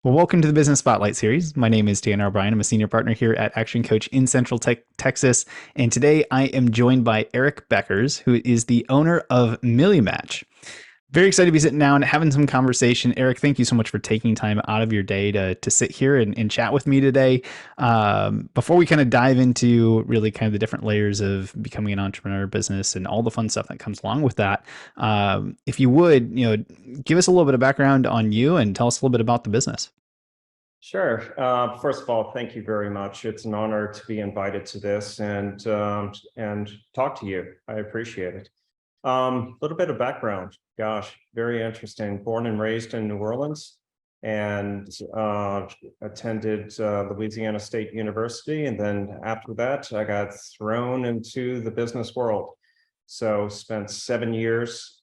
Well, welcome to the Business Spotlight series. My name is Tanner O'Brien. I'm a senior partner here at ActionCOACH in Central Texas. And today I am joined by Eric Beckers, who is the owner of MiliMatch. Very excited to be sitting down, having some conversation. Eric, thank you so much for taking time out of your day to sit here and chat with me today. Before we kind of dive into really kind of the different layers of becoming an entrepreneur business and all the fun stuff that comes along with that, if you would, give us a little bit of background on you and tell us a little bit about the business. Sure. First of all, thank you very much. It's an honor to be invited to this and talk to you. I appreciate it. A little bit of background. Gosh, very interesting. Born and raised in New Orleans, and attended Louisiana State University, and then after that, I got thrown into the business world. So spent 7 years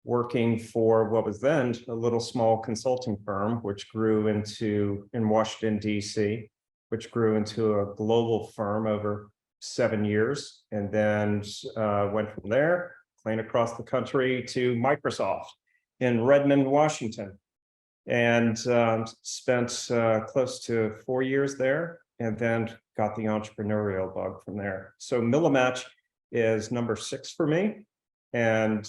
working for what was then a little small consulting firm, which grew into, in Washington, D.C., which grew into a global firm over 7 years, and then went from there, plane across the country to Microsoft in Redmond, Washington, and spent close to 4 years there, and then got the entrepreneurial bug from there. So MiliMatch is number 6 for me, and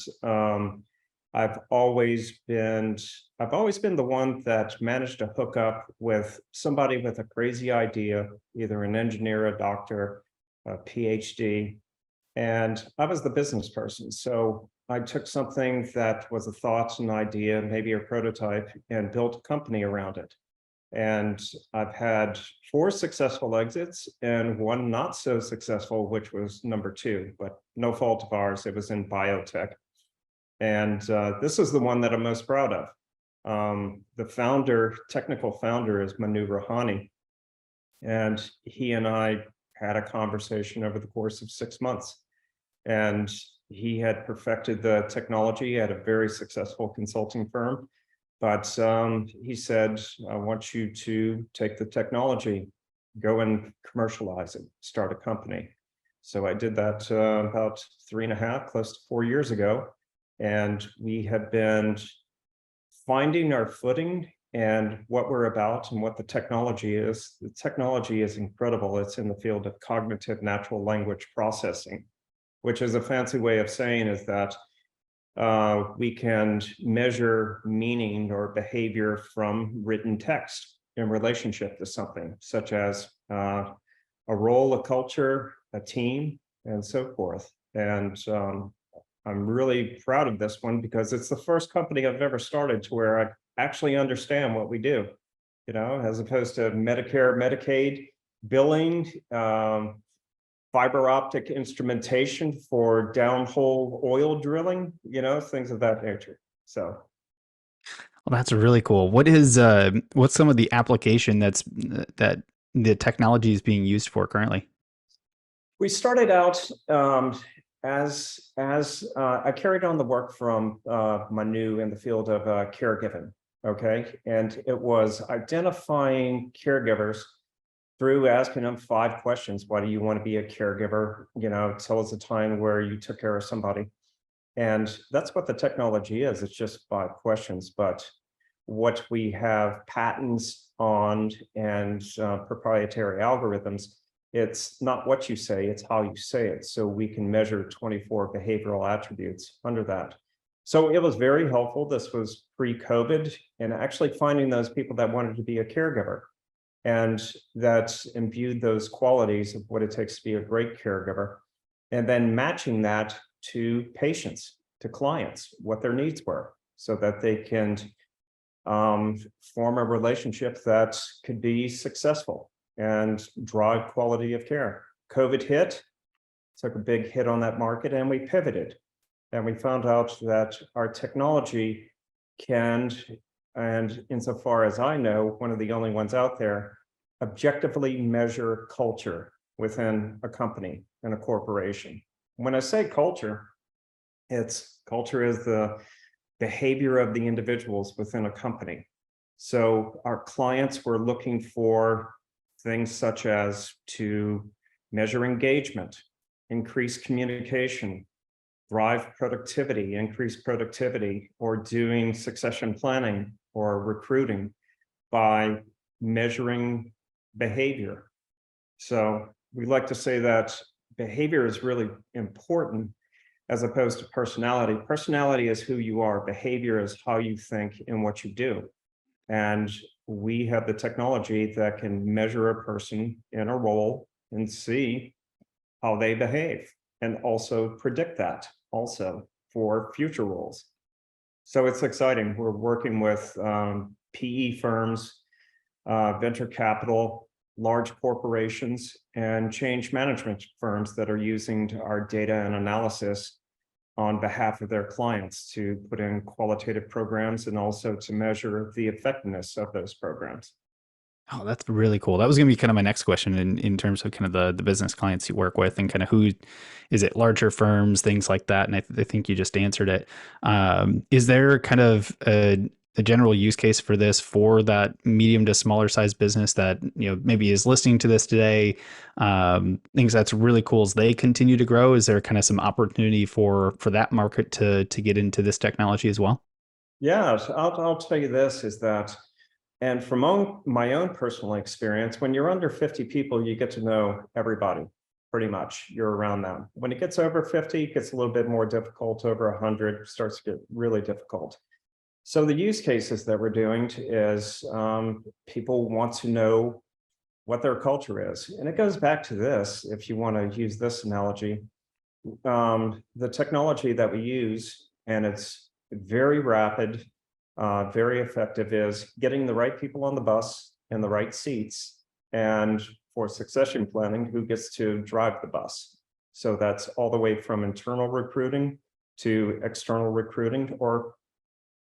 I've always been the one that managed to hook up with somebody with a crazy idea, either an engineer, a doctor, a PhD, and I was the business person. So I took something that was a thought, an idea, maybe a prototype, and built a company around it. And I've had 4 successful exits and 1 not so successful, which was number 2, but no fault of ours. It was in biotech. And this is the one that I'm most proud of. The technical founder is Manu Rahani. And he and I had a conversation over the course of 6 months. And he had perfected the technology at a very successful consulting firm. But he said, I want you to take the technology, go and commercialize it, start a company. So I did that about 3.5, close to 4 years ago. And we have been finding our footing and what we're about and what the technology is. The technology is incredible. It's in the field of cognitive natural language processing, which is a fancy way of saying is that we can measure meaning or behavior from written text in relationship to something, such as a role, a culture, a team, and so forth. And I'm really proud of this one because it's the first company I've ever started to where I actually understand what we do, as opposed to Medicare, Medicaid, billing, fiber optic instrumentation for downhole oil drilling, things of that nature. So. Well, that's really cool. What's some of the application that the technology is being used for currently? We started out as I carried on the work from Manu in the field of caregiving, okay? And it was identifying caregivers through asking them 5 questions. Why do you want to be a caregiver? Tell us a time where you took care of somebody. And that's what the technology is. It's just 5 questions. But what we have patents on and proprietary algorithms, it's not what you say, it's how you say it. So we can measure 24 behavioral attributes under that. So it was very helpful. This was pre-COVID, and actually finding those people that wanted to be a caregiver and that imbued those qualities of what it takes to be a great caregiver, and then matching that to patients, to clients, what their needs were, so that they can form a relationship that could be successful and drive quality of care. COVID hit, took a big hit on that market, and we pivoted. And we found out that our technology can, and insofar as I know, one of the only ones out there, objectively measure culture within a company and a corporation. When I say culture is the behavior of the individuals within a company. So our clients were looking for things such as to measure engagement, increase communication, drive productivity, increase productivity, or doing succession planning or recruiting. by measuring behavior. So we like to say that behavior is really important as opposed to personality. Personality is who you are. Behavior is how you think and what you do. And we have the technology that can measure a person in a role and see how they behave, and also predict that also for future roles. So it's exciting. We're working with PE firms, venture capital, large corporations, and change management firms that are using our data and analysis on behalf of their clients to put in qualitative programs and also to measure the effectiveness of those programs. Oh, that's really cool. That was going to be kind of my next question in terms of kind of the business clients you work with and kind of who is it, larger firms, things like that. And I think you just answered it. Is there kind of a general use case for this for that medium to smaller size business that, you know, maybe is listening to this today? Things that's really cool as they continue to grow. Is there kind of some opportunity for that market to get into this technology as well? Yeah, so I'll tell you this is that, and from my own personal experience, when you're under 50 people, you get to know everybody pretty much. You're around them. When it gets over 50, it gets a little bit more difficult. Over 100 starts to get really difficult. So the use cases that we're doing is people want to know what their culture is. And it goes back to this, if you want to use this analogy, the technology that we use, and it's very rapid, very effective, is getting the right people on the bus in the right seats, and for succession planning, who gets to drive the bus. So that's all the way from internal recruiting to external recruiting, or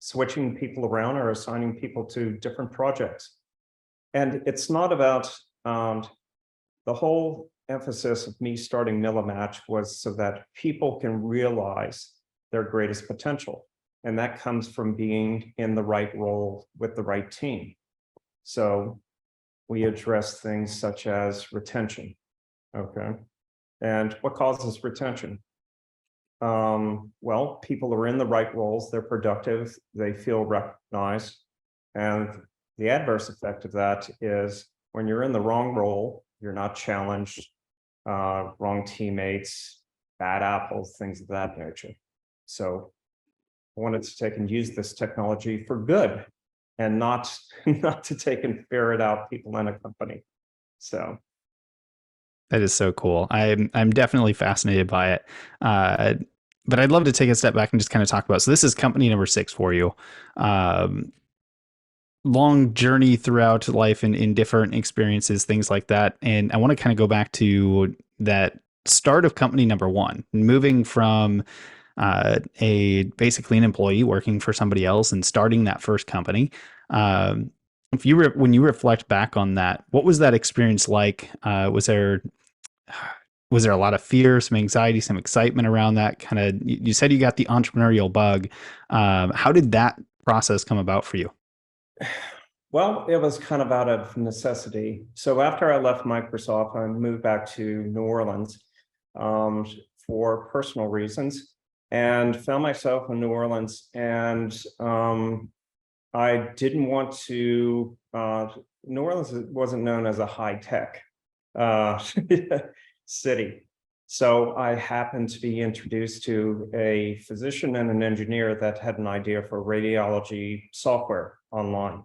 switching people around or assigning people to different projects. And it's not about the whole emphasis of me starting MiliMatch was so that people can realize their greatest potential. And that comes from being in the right role with the right team. So we address things such as retention. Okay. And what causes retention? Well, people are in the right roles, they're productive, they feel recognized. And the adverse effect of that is when you're in the wrong role, you're not challenged, wrong teammates, bad apples, things of that nature. So I wanted to take and use this technology for good and not to take and ferret out people in a company. So That is so cool. I'm definitely fascinated by it. But I'd love to take a step back and just kind of talk about. So this is company number 6 for you. Um, Long journey throughout life and in different experiences, things like that. And I want to kind of go back to that start of company number 1, moving from a basically an employee working for somebody else and starting that first company. If you when you reflect back on that, what was that experience like? Was there a lot of fear, some anxiety, some excitement around that? Kind of, you said you got the entrepreneurial bug. How did that process come about for you? well, it was kind of out of necessity. So after I left Microsoft, I moved back to New Orleans um, for personal reasons, and found myself in New Orleans. And I didn't want to. New Orleans wasn't known as a high tech uh, city. So I happened to be introduced to a physician and an engineer that had an idea for radiology software online.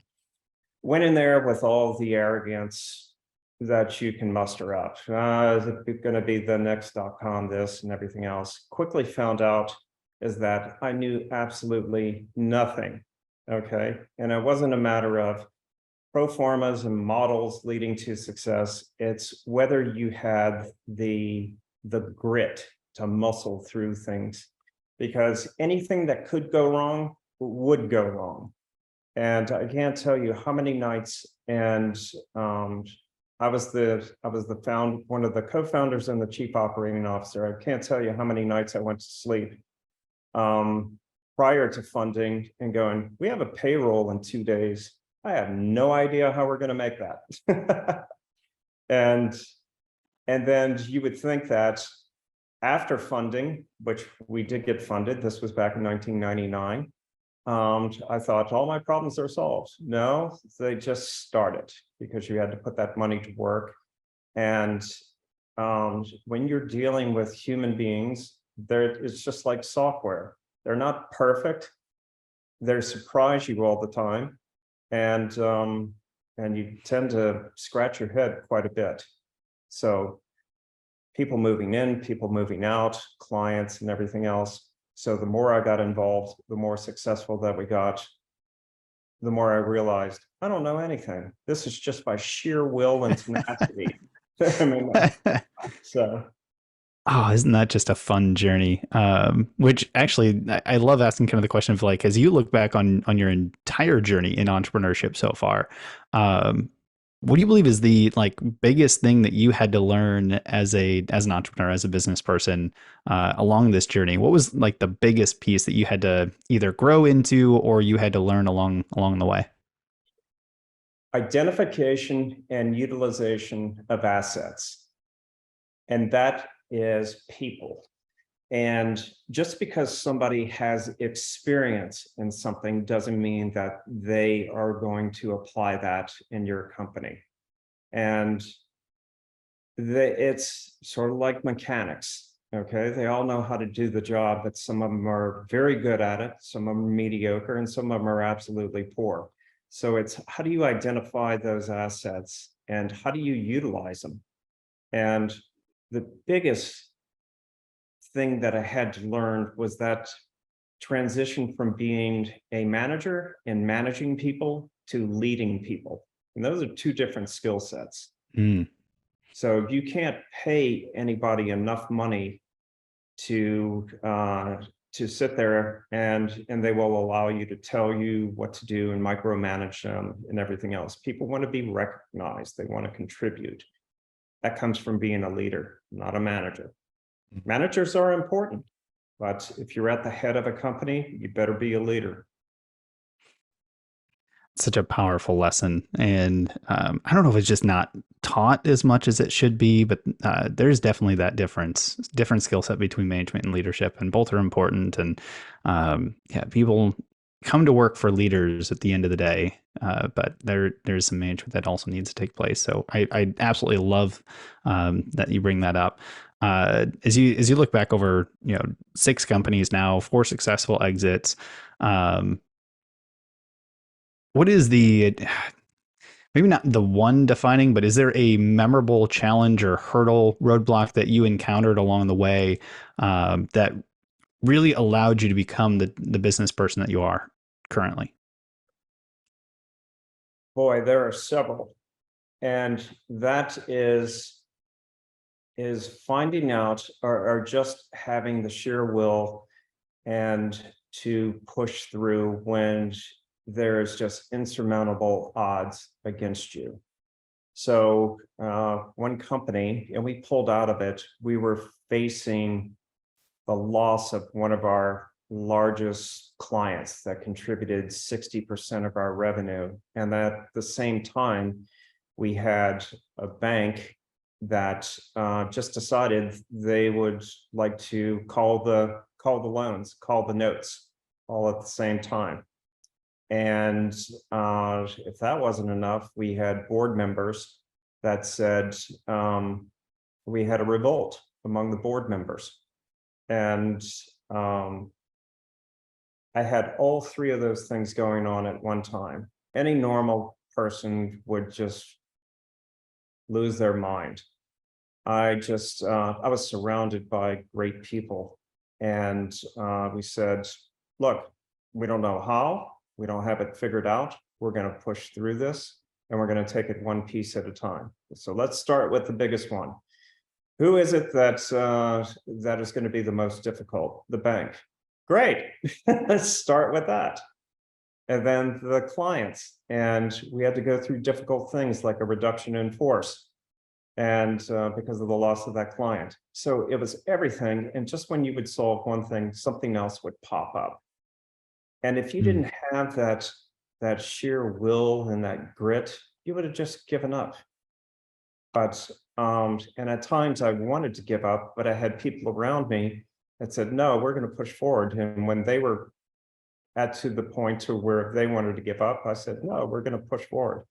Went in there with all the arrogance that you can muster up. Is it going to be the next .com, this and everything else? Quickly found out is that I knew absolutely nothing. Okay. And it wasn't a matter of pro formas and models leading to success. It's whether you had the grit to muscle through things, because anything that could go wrong would go wrong. And I can't tell you how many nights, and I was one of the co-founders and the chief operating officer. I can't tell you how many nights I went to sleep prior to funding and going, we have a payroll in 2 days. I have no idea how we're going to make that. and then you would think that after funding, which we did get funded, this was back in 1999, I thought all my problems are solved. No, they just started because you had to put that money to work. And when you're dealing with human beings, it's just like software. They're not perfect. They surprise you all the time, and you tend to scratch your head quite a bit. So people moving in, people moving out, clients and everything else. So the more I got involved, the more successful that we got, the more I realized I don't know anything. This is just by sheer will and tenacity. I mean, so Oh, isn't that just a fun journey? Which actually, I love asking kind of the question of like, as you look back on your entire journey in entrepreneurship so far, um, what do you believe is the like biggest thing that you had to learn as an entrepreneur, as a business person, along this journey? What was like the biggest piece that you had to either grow into or you had to learn along the way? identification and utilization of assets. And that is people. And just because somebody has experience in something doesn't mean that they are going to apply that in your company. And it's sort of like mechanics. Okay, they all know how to do the job, but some of them are very good at it, some of them are mediocre, and some of them are absolutely poor. So it's how do you identify those assets and how do you utilize them? And the biggest thing that I had to learn was that transition from being a manager and managing people to leading people. And those are two different skill sets. Mm. So you can't pay anybody enough money to sit there and they will allow you to tell you what to do and micromanage them and everything else. People want to be recognized. They want to contribute. That comes from being a leader, not a manager. Managers are important, but if you're at the head of a company, you better be a leader. Such a powerful lesson. And I don't know if it's just not taught as much as it should be, but there's definitely that different skill set between management and leadership, and both are important. And yeah, people come to work for leaders at the end of the day, but there's some management that also needs to take place. So I absolutely love that you bring that up. As you look back over 6 companies now, 4 successful exits. What is the maybe not the one defining, but is there a memorable challenge or hurdle roadblock that you encountered along the way that really allowed you to become the business person that you are currently? Boy, there are several. And that is finding out or just having the sheer will and to push through when there's just insurmountable odds against you. So one company, and we pulled out of it, we were facing the loss of one of our largest clients that contributed 60% of our revenue. And at the same time, we had a bank that just decided they would like to call the loans, call the notes all at the same time. And if that wasn't enough, we had board members that said we had a revolt among the board members. And I had all 3 of those things going on at one time. Any normal person would just lose their mind. I was surrounded by great people. And we said, look, we don't know how, we don't have it figured out. We're going to push through this and we're going to take it one piece at a time. So let's start with the biggest one. Who is it that is going to be the most difficult? The bank. Great. Let's start with that. And then the clients. And we had to go through difficult things like a reduction in force and because of the loss of that client. So it was everything. And just when you would solve one thing, something else would pop up. And if you Mm. didn't have that sheer will and that grit, you would have just given up. But and at times I wanted to give up, but I had people around me that said, no, we're going to push forward. And when they were to the point to where they wanted to give up, I said, no, we're going to push forward.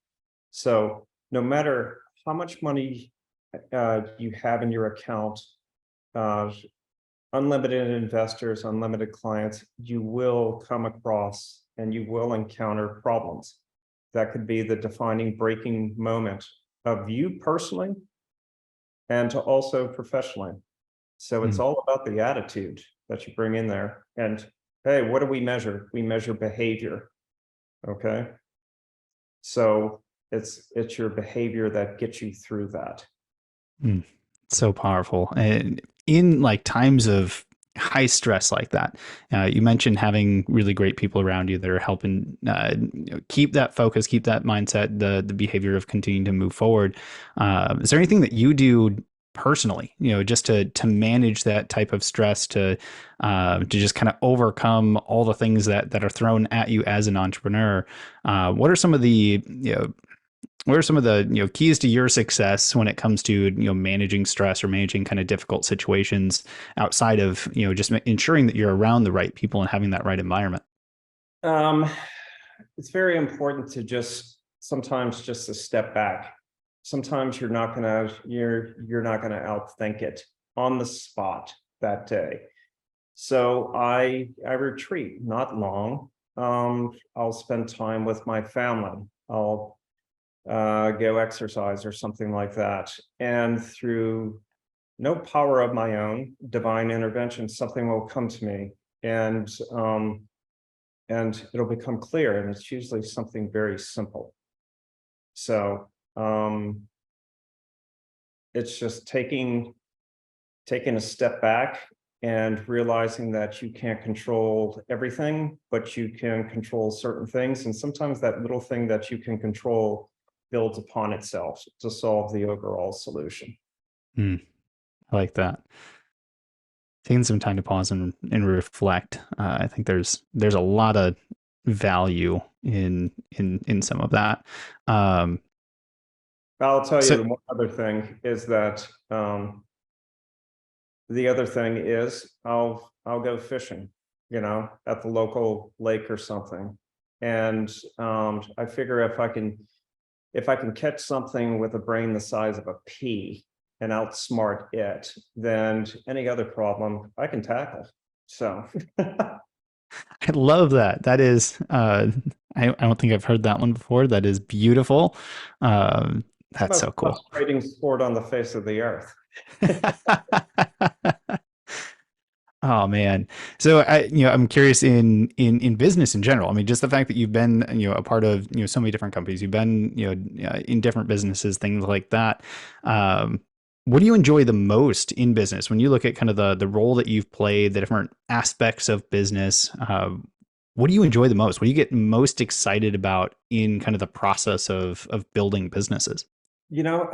So no matter how much money you have in your account, uh, unlimited investors, unlimited clients, you will come across and you will encounter problems. That could be the defining breaking moment of you personally and to also professionally. So it's Mm. all about the attitude that you bring in there. And hey, what do we measure? We measure behavior. Okay. So it's your behavior that gets you through that. Mm. So powerful. And in like times of high stress like that, you mentioned having really great people around you that are helping keep that focus, keep that mindset, the behavior of continuing to move forward. Is there anything that you do personally, just to manage that type of stress, to just kind of overcome all the things that are thrown at you as an entrepreneur? What are some of the what are some of the keys to your success when it comes to managing stress or managing kind of difficult situations outside of just ensuring that you're around the right people and having that right environment? Um, it's very important to sometimes just to step back. Sometimes you're not gonna outthink it on the spot that day. So I retreat, not long. I'll spend time with my family. I'll go exercise or something like that. And through no power of my own, divine intervention, something will come to me, and it'll become clear. And it's usually something very simple. So it's just taking a step back and realizing that you can't control everything, but you can control certain things. And sometimes that little thing that you can control builds upon itself to solve the overall solution. Mm, I like that. Taking some time to pause and reflect. I think there's a lot of value in some of that. Um, I'll tell you so the one other thing is that the other thing is I'll go fishing, at the local lake or something. And I figure if I can catch something with a brain the size of a pea and outsmart it, then any other problem I can tackle. So I love that. That is, I don't think I've heard that one before. That is beautiful. it's the That's most so cool. frustrating sport on the face of the earth. Oh man. So I'm curious in business in general. I mean, just the fact that you've been, a part of, so many different companies, you've been, in different businesses, things like that. Um, what do you enjoy the most in business when you look at kind of the role that you've played, the different aspects of business? What do you enjoy the most? What do you get most excited about in kind of the process of building businesses? You know,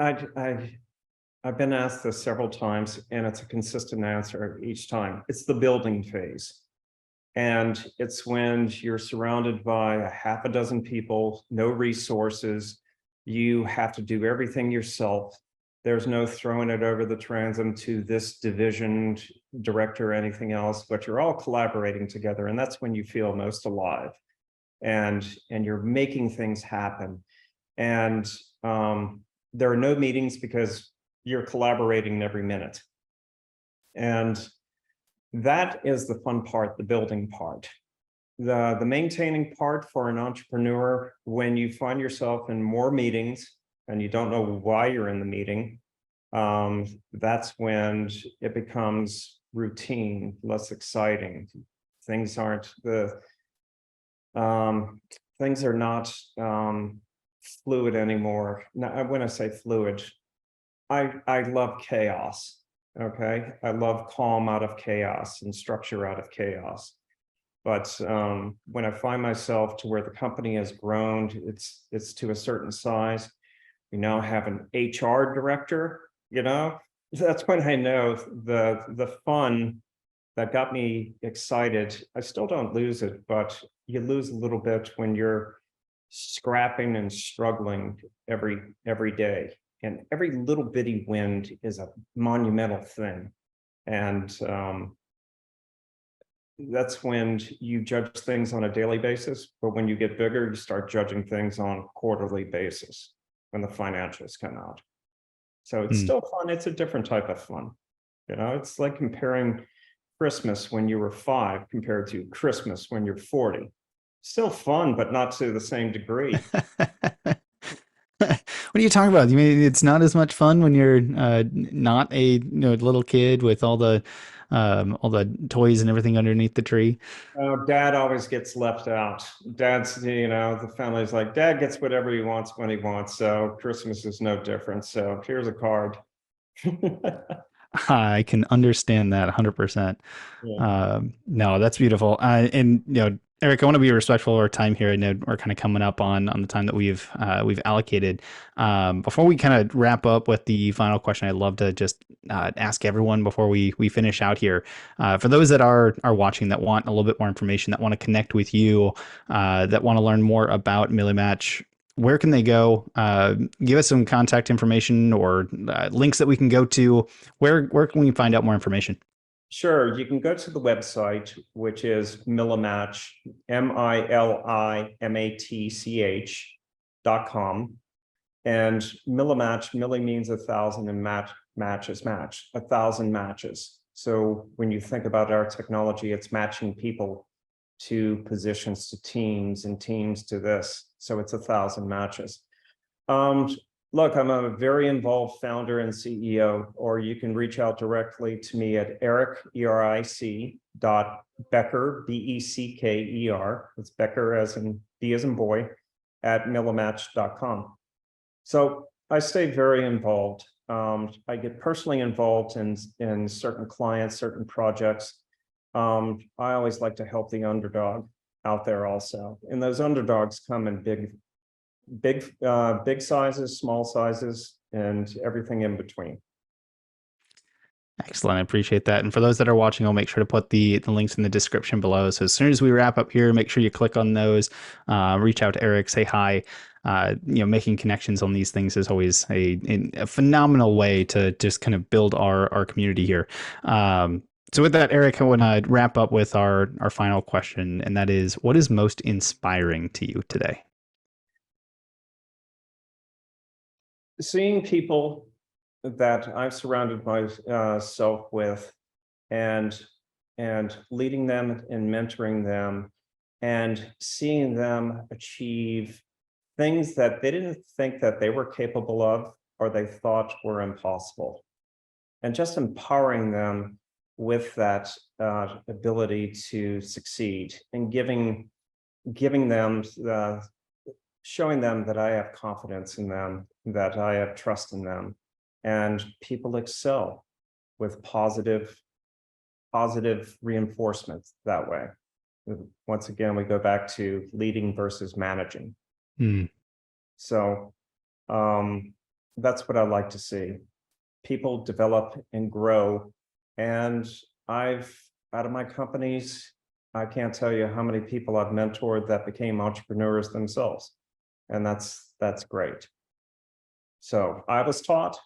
I've been asked this several times, and it's a consistent answer each time. It's the building phase. And it's when you're surrounded by a half a dozen people, no resources. You have to do everything yourself. There's no throwing it over the transom to this division director or anything else, but you're all collaborating together. And that's when you feel most alive, and you're making things happen. And there are no meetings because you're collaborating every minute. And that is the fun part, the building part. The maintaining part for an entrepreneur, when you find yourself in more meetings and you don't know why you're in the meeting, that's when it becomes routine, less exciting. Things aren't the things are not fluid anymore. Now, when I say fluid, I love chaos. Okay, I love calm out of chaos and structure out of chaos. But when I find myself to where the company has grown, it's to a certain size. We now have an HR director. That's when I know the fun that got me excited. I still don't lose it, but you lose a little bit when you're scrapping and struggling every day. And every little bitty win is a monumental thing. And that's when you judge things on a daily basis. But when you get bigger, you start judging things on a quarterly basis when the financials come out. So it's Hmm. still fun. It's a different type of fun. It's like comparing Christmas when you were 5 compared to Christmas when you're 40. Still fun, but not to the same degree. What are you talking about? You mean it's not as much fun when you're not a little kid with all the toys and everything underneath the tree? Dad always gets left out. The family's like, Dad gets whatever he wants when he wants. So Christmas is no different. So here's a card. I can understand that 100%. Yeah. No, that's beautiful. And Eric, I want to be respectful of our time here. I know we're kind of coming up on the time that we've allocated. Before we kind of wrap up with the final question, I'd love to just ask everyone before we finish out here. For those that are watching that want a little bit more information, that want to connect with you, that want to learn more about MiliMatch, where can they go? Give us some contact information or links that we can go to. Where can we find out more information? Sure. You can go to the website, which is MiliMatch, MiliMatch.com. And MiliMatch, Milli means 1,000 and match is match, 1,000 matches. So when you think about our technology, it's matching people to positions, to teams, and teams to this. So it's 1,000 matches. Look, I'm a very involved founder and CEO, or you can reach out directly to me at Eric, ERIC, Becker, BECKER. It's Becker as in B as in boy, at milimatch.com. So I stay very involved. I get personally involved in certain clients, certain projects. I always like to help the underdog out there also. And those underdogs come in big sizes, small sizes, and everything in between. Excellent. I appreciate that. And for those that are watching, I'll make sure to put the links in the description below. So as soon as we wrap up here, make sure you click on those, reach out to Eric, say hi. Making connections on these things is always a phenomenal way to just kind of build our community here. So with that, Eric, I want to wrap up with our final question, and that is, what is most inspiring to you today? Seeing people that I've surrounded myself with, and leading them and mentoring them, and seeing them achieve things that they didn't think that they were capable of, or they thought were impossible, and just empowering them with that ability to succeed, and giving them showing them that I have confidence in them, that I have trust in them, and people excel with positive reinforcement that way. Once again, we go back to leading versus managing. Hmm. So that's what I like to see. People develop and grow. And out of my companies, I can't tell you how many people I've mentored that became entrepreneurs themselves. And that's great. So I was taught,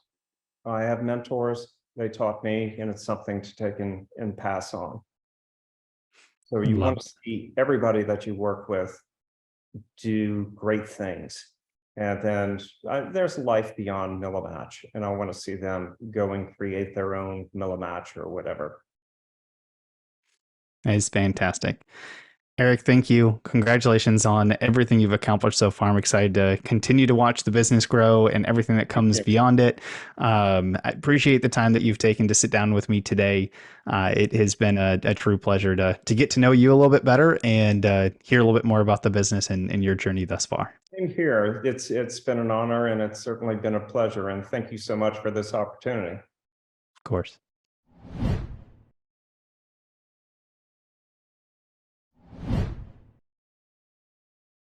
I have mentors, they taught me, and it's something to take and pass on. So you Love want to see everybody that you work with do great things. And then there's life beyond MiliMatch, and I want to see them go and create their own MiliMatch or whatever. it. It's fantastic. Eric, thank you. Congratulations on everything you've accomplished so far. I'm excited to continue to watch the business grow and everything that Thank comes you. beyond it. I appreciate the time that you've taken to sit down with me today. It has been a true pleasure to get to know you a little bit better and hear a little bit more about the business and your journey thus far. Same here. It's been an honor, and it's certainly been a pleasure. And thank you so much for this opportunity. Of course.